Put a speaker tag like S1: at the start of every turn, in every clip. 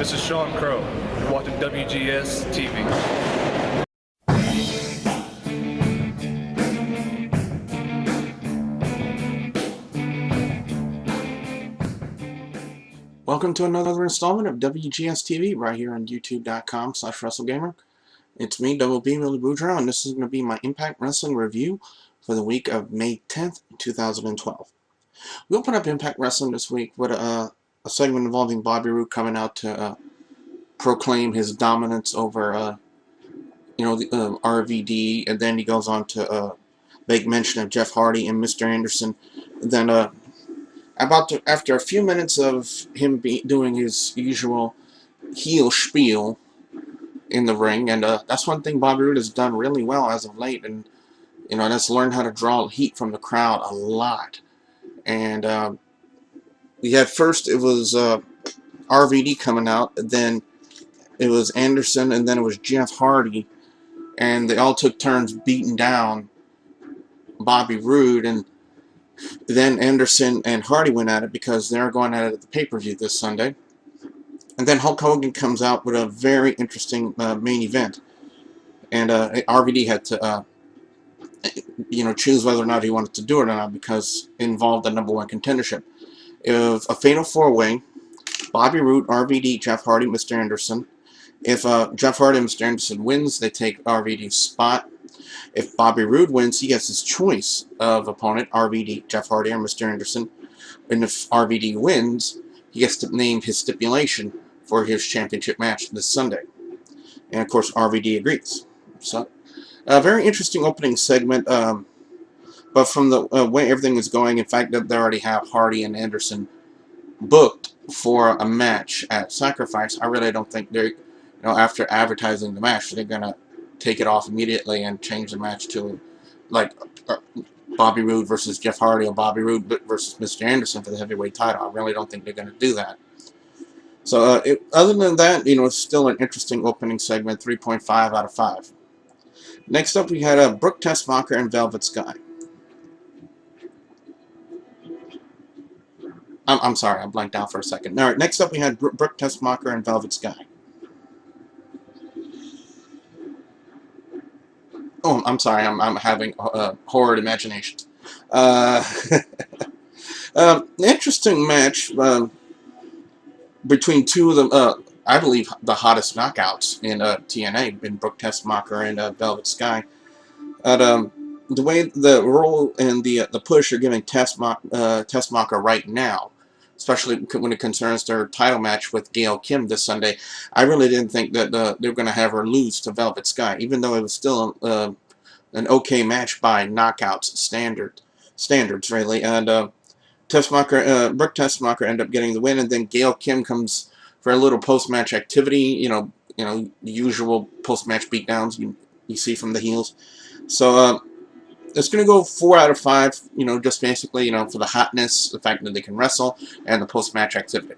S1: This is Sean Crow. You're watching WGS-TV.
S2: Welcome to another installment of WGS-TV right here on YouTube.com/WrestleGamer. It's me, Double B, Billy Boudreaux, and this is going to be my Impact Wrestling review for the week of May 10th, 2012. We open up Impact Wrestling this week with a segment involving Bobby Roode coming out to proclaim his dominance over, the RVD, and then he goes on to make mention of Jeff Hardy and Mr. Anderson. And then, after a few minutes of him doing his usual heel spiel in the ring, and that's one thing Bobby Roode has done really well as of late, and that's learned how to draw heat from the crowd a lot. And we had first it was RVD coming out, and then it was Anderson, and then it was Jeff Hardy, and they all took turns beating down Bobby Roode, and then Anderson and Hardy went at it because they're going at it at the pay-per-view this Sunday. And then Hulk Hogan comes out with a very interesting main event, and RVD had to choose whether or not he wanted to do it or not because it involved the #1 contendership. It was a fatal four-way: Bobby Roode, RVD, Jeff Hardy, Mr. Anderson. If Jeff Hardy and Mr. Anderson wins, they take RVD's spot. If Bobby Roode wins, he gets his choice of opponent: RVD, Jeff Hardy, or Mr. Anderson. And if RVD wins, he gets to name his stipulation for his championship match this Sunday. And of course, RVD agrees. So, a very interesting opening segment. But from the way everything is going, in fact, they already have Hardy and Anderson booked for a match at Sacrifice. I really don't think they're, after advertising the match, they're gonna take it off immediately and change the match to like Bobby Roode versus Jeff Hardy or Bobby Roode versus Mr. Anderson for the heavyweight title. I really don't think they're gonna do that. So other than that, it's still an interesting opening segment. 3.5 out of 5. Next up, we had Brooke Tessmacher and Velvet Sky. I'm sorry, I blanked out for a second. All right, next up we had Brooke Tessmacher and Velvet Sky. Oh, I'm sorry, I'm having horrid imaginations. Interesting match between two of them. I believe the hottest knockouts in TNA, in Brooke Tessmacher and Velvet Sky. The way the role and the push are giving Tessmacher right now, especially when it concerns their title match with Gail Kim this Sunday, I really didn't think that they were going to have her lose to Velvet Sky, even though it was still an okay match by knockouts standards, really. And Brooke Tessmacher ended up getting the win, and then Gail Kim comes for a little post-match activity, the usual post-match beatdowns you see from the heels. So it's going to go 4 out of 5, just basically, for the hotness, the fact that they can wrestle, and the post-match activity.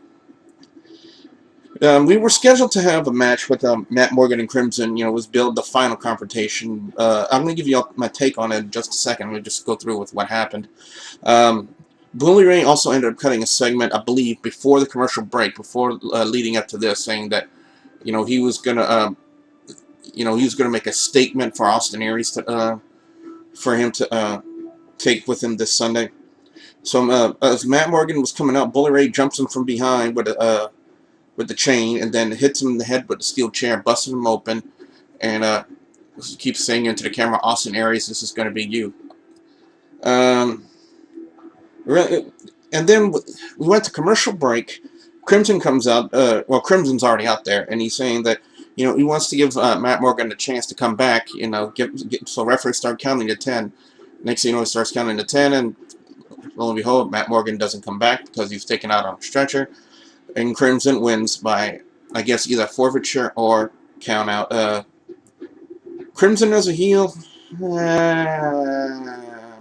S2: We were scheduled to have a match with Matt Morgan and Crimson, was billed the final confrontation. I'm going to give you my take on it in just a second. I'm going to just go through with what happened. Bully Ray also ended up cutting a segment, I believe, before the commercial break, before leading up to this, saying that, he was going to make a statement for Austin Aries for him to take with him this Sunday. So as Matt Morgan was coming out, Bully Ray jumps him from behind with the chain, and then hits him in the head with the steel chair, busting him open, and keeps saying into the camera, "Austin Aries, this is going to be you." And then we went to commercial break. Crimson comes out. Crimson's already out there, and he's saying that he wants to give Matt Morgan a chance to come back. So referees start counting to 10. Next thing you know, he starts counting to 10, and lo and behold, Matt Morgan doesn't come back because he's taken out on a stretcher, and Crimson wins by, I guess, either forfeiture or count out. Crimson as a heel, I'm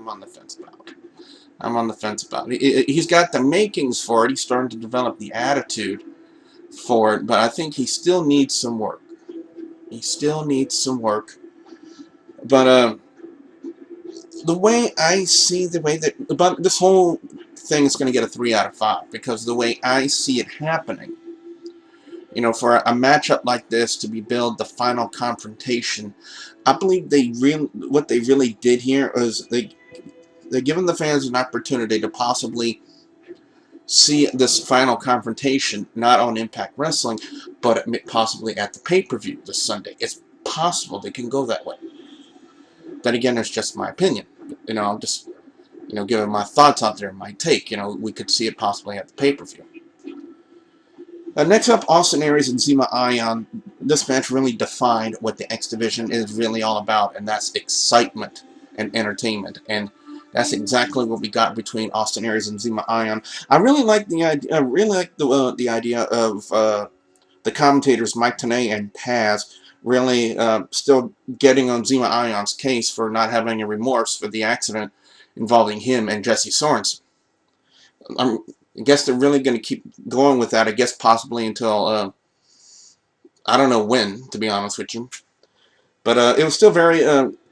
S2: on the fence about it. He's got the makings for it. He's starting to develop the attitude for it, but I think he still needs some work. But the way I see but this whole thing is going to get a 3 out of 5 because the way I see it happening You know, for a matchup like this to be billed the final confrontation, I believe what they really did here is they're giving the fans an opportunity to possibly see this final confrontation not on Impact Wrestling, but possibly at the pay-per-view this Sunday. It's possible they can go that way. Then again, it's just my opinion. You know, I'm just, you know, giving my thoughts out there, my take. You know, we could see it possibly at the pay-per-view. Next up, Austin Aries and Zema Ion. This match really defined what the X Division is really all about, and that's excitement and entertainment. And that's exactly what we got between Austin Aries and Zema Ion. I really like the idea. I really like the idea of the commentators Mike Tenay and Taz really still getting on Zema Ion's case for not having any remorse for the accident involving him and Jesse Sorensen. I guess they're really going to keep going with that. I guess possibly until I don't know when, to be honest with you. But it was still very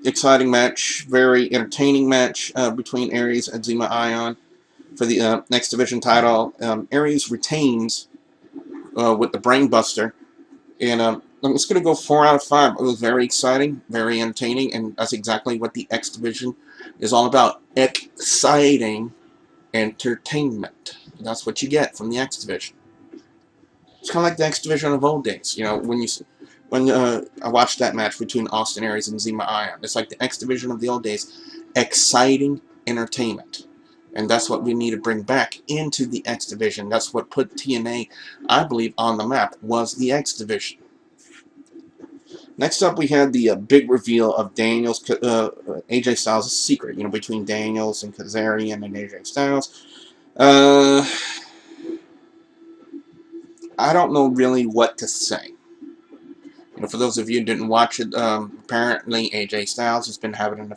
S2: exciting match, very entertaining match between Aries and Zema Ion for the X Division title. Aries retains with the Brainbuster, and I'm just going to go 4 out of 5. It was very exciting, very entertaining, and that's exactly what the X Division is all about. Exciting entertainment. That's what you get from the X Division. It's kind of like the X Division of old days. You know, when I watched that match between Austin Aries and Zema Ion, it's like the X Division of the old days. Exciting entertainment. And that's what we need to bring back into the X Division. That's what put TNA, I believe, on the map, was the X Division. Next up, we had the big reveal of Daniels, AJ Styles' secret, you know, between Daniels and Kazarian and AJ Styles. I don't know really what to say. You know, for those of you who didn't watch it, apparently AJ Styles has been having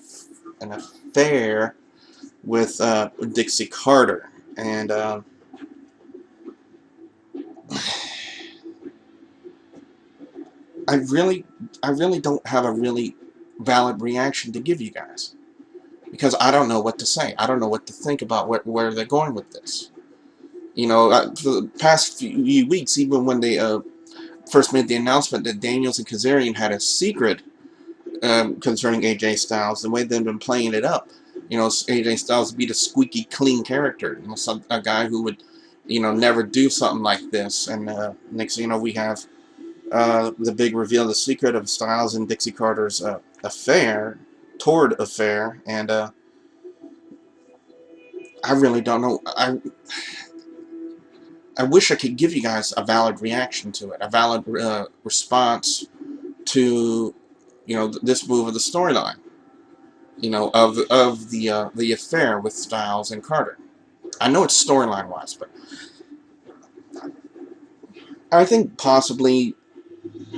S2: an affair with Dixie Carter, and I really don't have a really valid reaction to give you guys, because I don't know what to say. I don't know what to think about where they're going with this. You know, for the past few weeks, even when they first made the announcement that Daniels and Kazarian had a secret concerning AJ Styles, the way they've been playing it up, you know, AJ Styles be the squeaky clean character, you know, a guy who would, you know, never do something like this. And next thing you know, we have the big reveal, the secret of Styles and Dixie Carter's affair, and I really don't know. I wish I could give you guys a valid reaction to it, a valid response to, you know, this move of the storyline, you know, of the affair with Styles and Carter. I know it's storyline wise, but I think possibly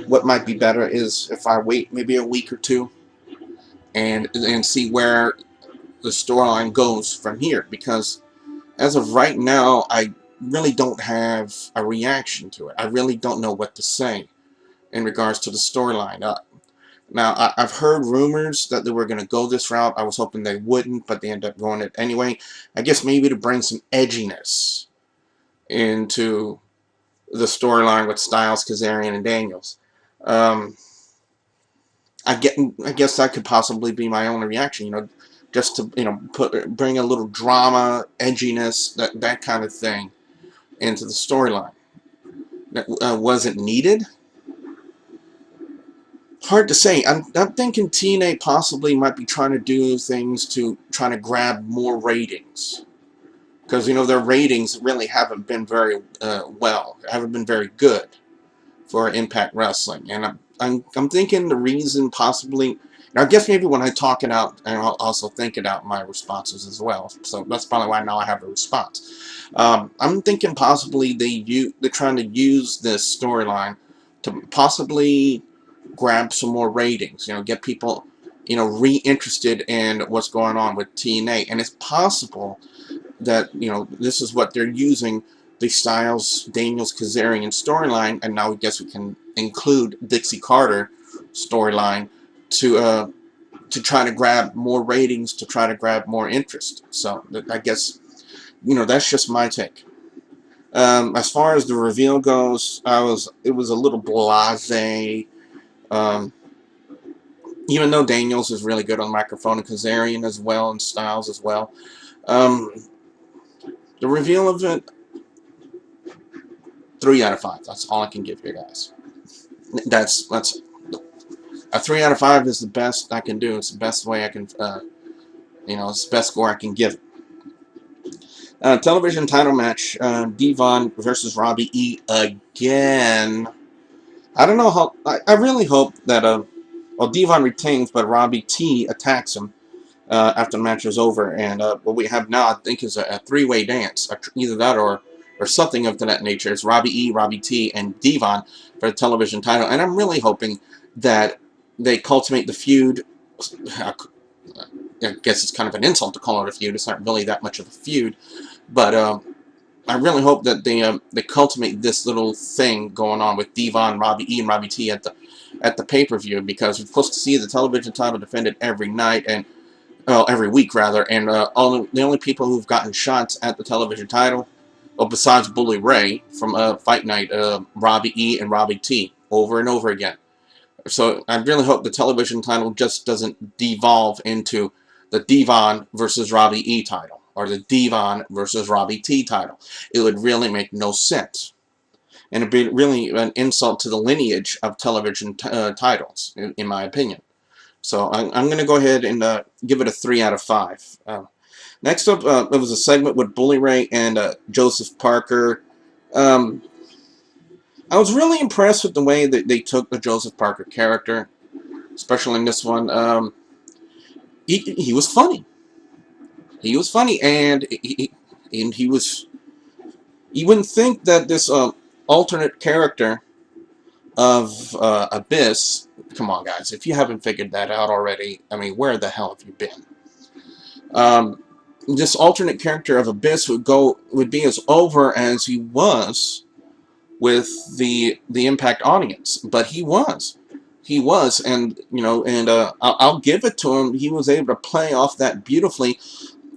S2: what might be better is if I wait maybe a week or two and see where the storyline goes from here, because as of right now, I really don't have a reaction to it. I really don't know what to say in regards to the storyline. Now, I've heard rumors that they were going to go this route. I was hoping they wouldn't, but they ended up going it anyway. I guess maybe to bring some edginess into the storyline with Styles, Kazarian, and Daniels. I guess that could possibly be my only reaction, you know, just to, you know, bring a little drama, edginess, that kind of thing into the storyline. That wasn't needed. Hard to say. I'm thinking TNA possibly might be trying to do things to try to grab more ratings, because, you know, their ratings really haven't been very haven't been very good for Impact Wrestling, and I'm thinking the reason possibly. Now, I guess maybe when I talk it out, and I'll also think it out my responses as well. So that's probably why now I have a response. I'm thinking possibly they're trying to use this storyline to possibly grab some more ratings. You know, get people, you know, re-interested in what's going on with TNA, and it's possible that, you know, this is what they're using the Styles, Daniels, Kazarian storyline, and now I guess we can include Dixie Carter storyline to try to grab more ratings, to try to grab more interest. So I guess, you know, that's just my take. As far as the reveal goes, it was a little blasé. Um, even though Daniels is really good on the microphone, and Kazarian as well, and Styles as well. Um, the reveal of it, 3 out of 5. That's all I can give you guys. That's a 3 out of 5 is the best I can do. It's the best way I can, it's the best score I can give. Television title match, Devon versus Robbie E. again. I don't know how. I really hope that well, Devon retains, but Robbie T attacks him after the match is over. And what we have now, I think, is a three-way dance, either that or something of that nature. It's Robbie E, Robbie T, and Devon for the television title. And I'm really hoping that they cultivate the feud. I guess it's kind of an insult to call it a feud. It's not really that much of a feud, but I really hope that they cultivate this little thing going on with Devon, Robbie E, and Robbie T at the pay-per-view, because we're supposed to see the television title defended every night, and well, every week rather, and the only people who've gotten shots at the television title, well, besides Bully Ray from Fight Night, Robbie E and Robbie T, over and over again. So I really hope the television title just doesn't devolve into the Devon versus Robbie E title, or the Devon versus Robbie T title. It would really make no sense. And it'd be really an insult to the lineage of television titles, in my opinion. So I'm going to go ahead and give it a 3 out of 5. Next up, it was a segment with Bully Ray and Joseph Parker. I was really impressed with the way that they took the Joseph Parker character, especially in this one. He was funny. He was funny, and he was. You wouldn't think that this alternate character of Abyss. Come on, guys! If you haven't figured that out already, I mean, where the hell have you been? This alternate character of Abyss would be as over as he was with the Impact audience, but he was, and I'll give it to him. He was able to play off that beautifully.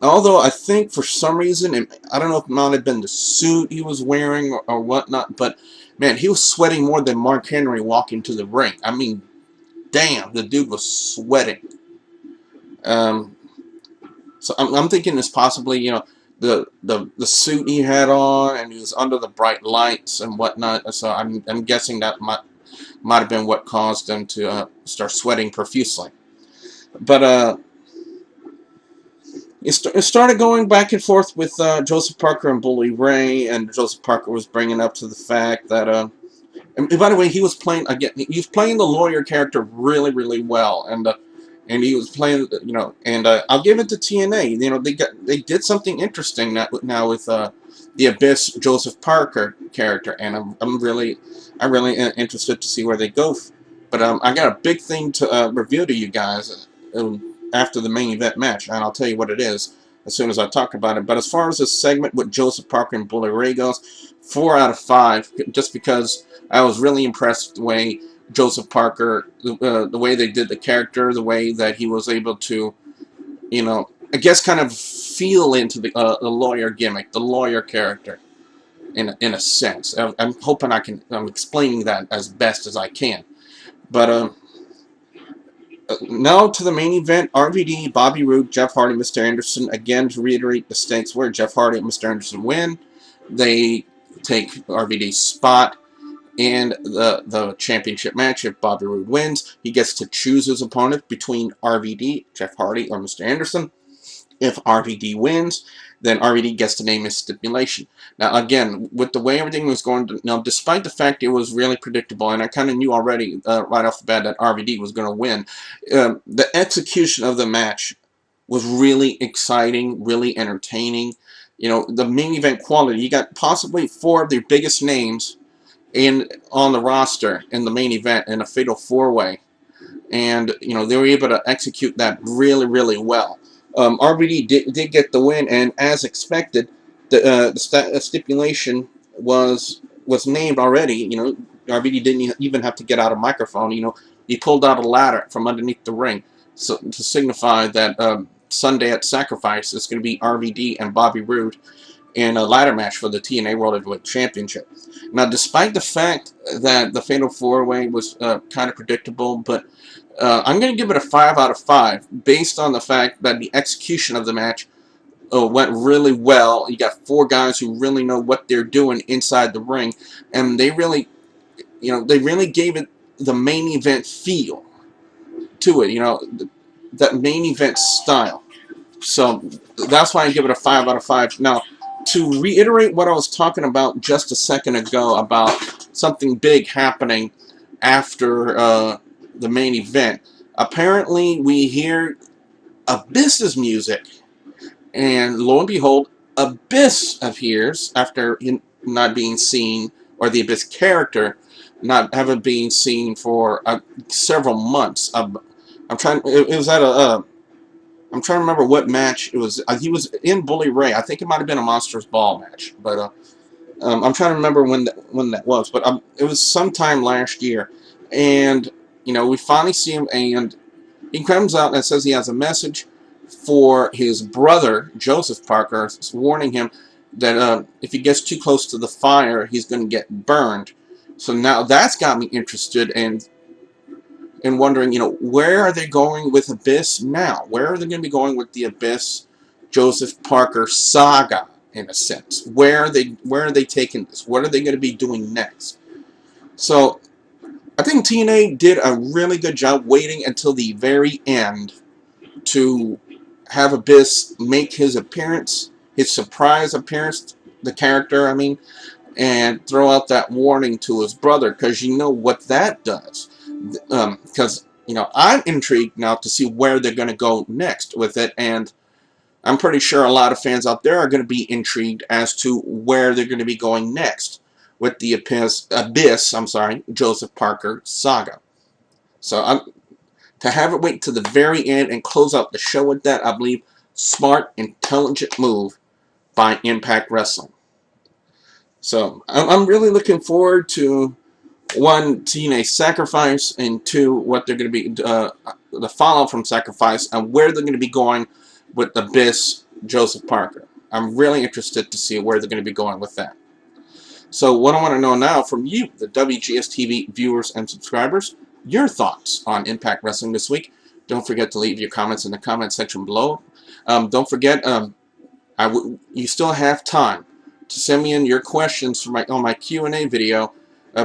S2: Although I think for some reason, I don't know if it might have been the suit he was wearing or whatnot, but man, he was sweating more than Mark Henry walking to the ring. I mean, damn, the dude was sweating. So I'm thinking it's possibly, the suit he had on, and he was under the bright lights and whatnot. So I'm guessing that might have been what caused him to start sweating profusely. But it started going back and forth with Joseph Parker and Bully Ray, and Joseph Parker was bringing up to the fact that and by the way, he was playing the lawyer character really, really well, and he was playing, and I'll give it to TNA. They did something interesting now with the Abyss Joseph Parker character, and I'm really interested to see where they go. But I got a big thing to review to you guys after the main event match, and I'll tell you what it is as soon as I talk about it. But as far as this segment with Joseph Parker and Bully Ray goes, 4 out of 5, just because I was really impressed with the way Joseph Parker, the way they did the character, the way that he was able to, I guess kind of feel into the lawyer gimmick, the lawyer character, in a sense. I'm hoping I'm explaining that as best as I can. But now to the main event, RVD, Bobby Roode, Jeff Hardy, Mr. Anderson. Again, to reiterate the stakes where Jeff Hardy and Mr. Anderson win, they take RVD's spot in the championship match. If Bobby Roode wins, he gets to choose his opponent between RVD, Jeff Hardy, or Mr. Anderson. If RVD wins, then RVD gets to name his stipulation. Now, again, with the way everything was going, despite the fact it was really predictable, and I kind of knew already right off the bat that RVD was going to win, the execution of the match was really exciting, really entertaining. The main event quality. You got possibly 4 of the biggest names on the roster in the main event in a fatal 4-way, and they were able to execute that really, really well. RVD did get the win, and as expected, the stipulation was named already. RVD didn't even have to get out a microphone. He pulled out a ladder from underneath the ring, so to signify that Sunday at Sacrifice is going to be RVD and Bobby Roode. in a ladder match for the TNA World Heavyweight Championship. Now, despite the fact that the Fatal 4-Way was kind of predictable, but I'm going to give it a 5 out of 5 based on the fact that the execution of the match went really well. You got 4 guys who really know what they're doing inside the ring, and they really, they really gave it the main event feel to it. That main event style. So that's why I give it a 5 out of 5. Now, to reiterate what I was talking about just a second ago about something big happening after the main event, apparently we hear Abyss's music, and lo and behold, Abyss appears after him not being seen, or the Abyss character not having been seen for several months. I'm trying. It was at a. I'm trying to remember what match it was. He was in Bully Ray. I think it might have been a Monsters Ball match, but I'm trying to remember when that was. But it was sometime last year, and we finally see him, and he comes out and says he has a message for his brother Joseph Parker, warning him that if he gets too close to the fire, he's going to get burned. So now that's got me interested and wondering, where are they going with Abyss now? Where are they going to be going with the Abyss Joseph Parker saga, in a sense? Where are they taking this? What are they going to be doing next? So I think TNA did a really good job waiting until the very end to have Abyss make his appearance, his surprise appearance, the character, I mean, and throw out that warning to his brother, because what that does. Because I'm intrigued now to see where they're going to go next with it, and I'm pretty sure a lot of fans out there are going to be intrigued as to where they're going to be going next with the Abyss, Joseph Parker saga. So to have it wait to the very end and close out the show with that, I believe, smart, intelligent move by Impact Wrestling. So I'm really looking forward to, 1, TNA Sacrifice, and 2, what they're going to be, the fallout from Sacrifice, and where they're going to be going with the Abyss Joseph Parker. I'm really interested to see where they're going to be going with that. So what I want to know now from you, the WGS-TV viewers and subscribers, your thoughts on Impact Wrestling this week. Don't forget to leave your comments in the comment section below. Don't forget, you still have time to send me in your questions for on my Q&A video.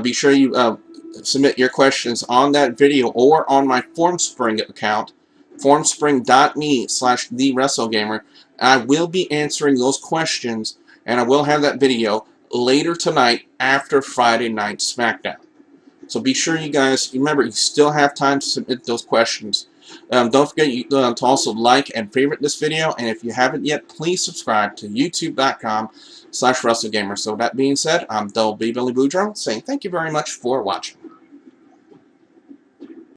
S2: Be sure you submit your questions on that video or on my FormSpring account, formspring.me/TheWrestleGamer. I will be answering those questions, and I will have that video later tonight after Friday Night SmackDown. So be sure you guys, remember, you still have time to submit those questions. Don't forget to also like and favorite this video, and if you haven't yet, please subscribe to youtube.com/WrestleGamer. So that being said, I'm WB Billy Boudreaux saying thank you very much for watching.